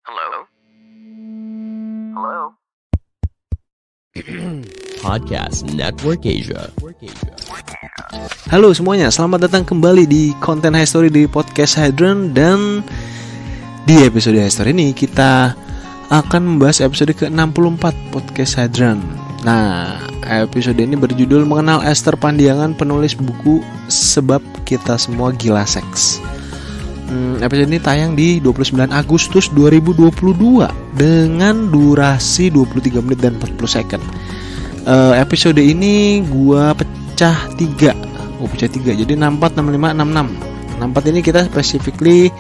Hello? Hello? Podcast Network Asia. Halo semuanya, selamat datang kembali di konten High Story di Podcast Hadron. Dan di episode High Story ini kita akan membahas episode ke-64 Podcast Hadron. Nah, episode ini berjudul Mengenal Esther Pandiangan, penulis buku Sebab Kita Semua Gila Seks. Episode ini tayang di 29 Agustus 2022 dengan durasi 23 menit dan 40 second. Episode ini gua pecah 3. Jadi 64, 65, 66. 64 ini kita specifically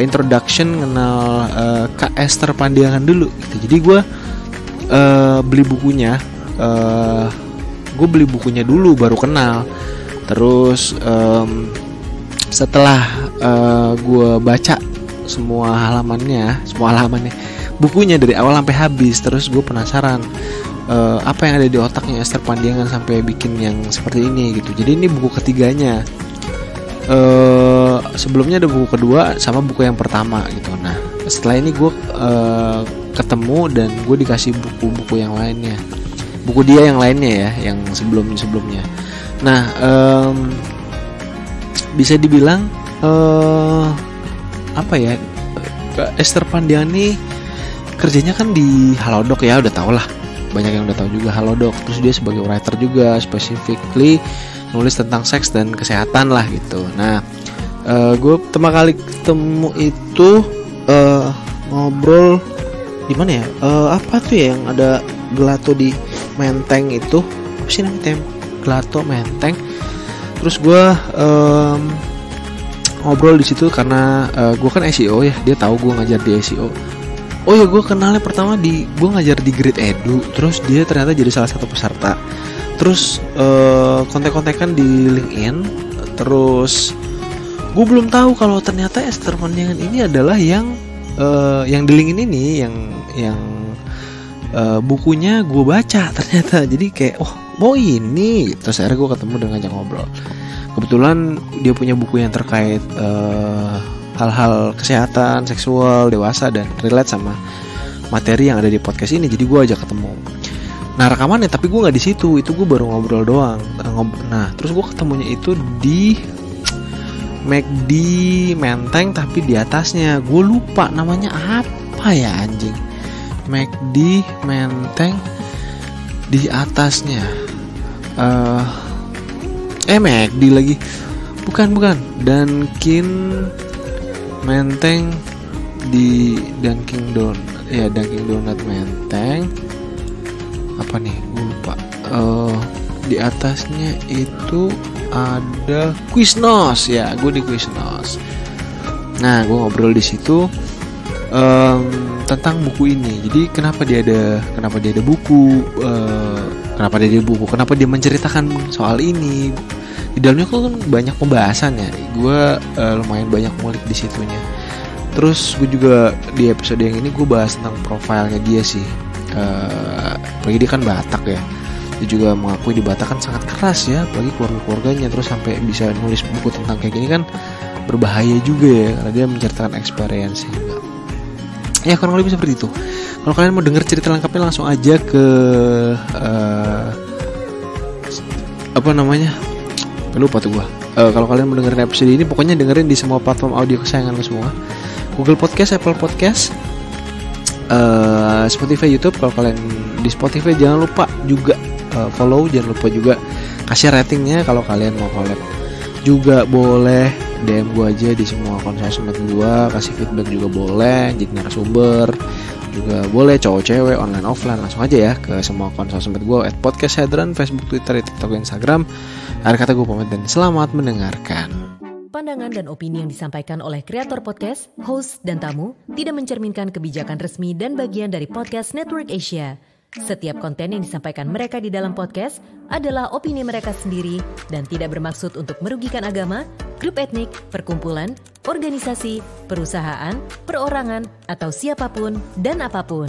introduction kenal Kak Esther Pandiangan dulu gitu. Jadi gua beli bukunya. Gue beli bukunya dulu baru kenal. Terus setelah gue baca semua halamannya bukunya dari awal sampai habis, terus gue penasaran apa yang ada di otaknya Esther Pandiangan sampai bikin yang seperti ini gitu. Jadi ini buku ketiganya. Sebelumnya ada buku kedua sama buku yang pertama gitu. Nah setelah ini gue ketemu dan gue dikasih buku-buku yang lainnya, buku dia yang lainnya ya, yang sebelumnya. Nah bisa dibilang Esther Pandiangan ini kerjanya kan di Halodoc ya, udah tau lah, banyak yang udah tahu juga Halodoc. Terus dia sebagai writer juga, specifically nulis tentang seks dan kesehatan lah gitu. Nah gue pertama kali ketemu itu ngobrol di mana ya? Apa tuh ya yang ada gelato di Menteng itu? Apa sih namanya? Gelato Menteng. Terus gue ngobrol di situ karena gue kan SEO ya, dia tahu gue ngajar di SEO. Oh ya, gue kenalnya pertama gue ngajar di Grid Edu. Terus dia ternyata jadi salah satu peserta. Terus kontak-kontakan di LinkedIn. Terus gue belum tahu kalau ternyata Esther Pandiangan ini adalah yang di LinkedIn ini yang bukunya gue baca ternyata. Jadi kayak oh ini. Terus akhirnya gue ketemu dan ngajak ngobrol. Kebetulan dia punya buku yang terkait hal-hal kesehatan seksual dewasa dan relate sama materi yang ada di podcast ini. Jadi gue ajak ketemu. Nah rekamannya tapi gue nggak di situ. Itu gue baru ngobrol doang. Nah terus gue ketemunya itu di McD Menteng, tapi di atasnya gue lupa namanya apa ya anjing. McD Menteng di atasnya McD lagi, bukan Dunkin Menteng di Dunkin Donut Menteng. Apa nih gue lupa. Di atasnya itu ada Quiznos ya, gue di Quiznos. Nah gue ngobrol di situ tentang buku ini. Jadi kenapa dia ada buku, kenapa dia menceritakan soal ini. Di dalamnya kan banyak pembahasan ya. Gue lumayan banyak ngulik di situnya. Terus gue juga di episode yang ini gue bahas tentang profilnya dia sih. Apalagi dia kan Batak ya. Dia juga mengakui di Batak kan sangat keras ya, apalagi keluarganya. Terus sampai bisa nulis buku tentang kayak gini kan berbahaya juga ya, karena dia menceritakan experience. Ya kurang lebih seperti itu. Kalau kalian mau denger cerita lengkapnya langsung aja ke lupa tuh gua. Kalau kalian mau dengerin episode ini, pokoknya dengerin di semua platform audio kesayangan lo semua. Google Podcast, Apple Podcast, Spotify, YouTube. Kalau kalian di Spotify jangan lupa juga follow, jangan lupa juga kasih ratingnya. Kalau kalian mau collab juga boleh DM gue aja di semua akun sosmed gue, kasih feedback juga boleh, jadi narasumber juga boleh, cowok cewek, online offline, langsung aja ya ke semua akun sosmed gue @podcasthadron, Facebook, Twitter, TikTok, Instagram. Akhir kata gue pamit dan selamat mendengarkan. Pandangan dan opini yang disampaikan oleh kreator podcast, host, dan tamu tidak mencerminkan kebijakan resmi dan bagian dari Podcast Network Asia. Setiap konten yang disampaikan mereka di dalam podcast adalah opini mereka sendiri dan tidak bermaksud untuk merugikan agama, grup etnik, perkumpulan, organisasi, perusahaan, perorangan, atau siapapun dan apapun.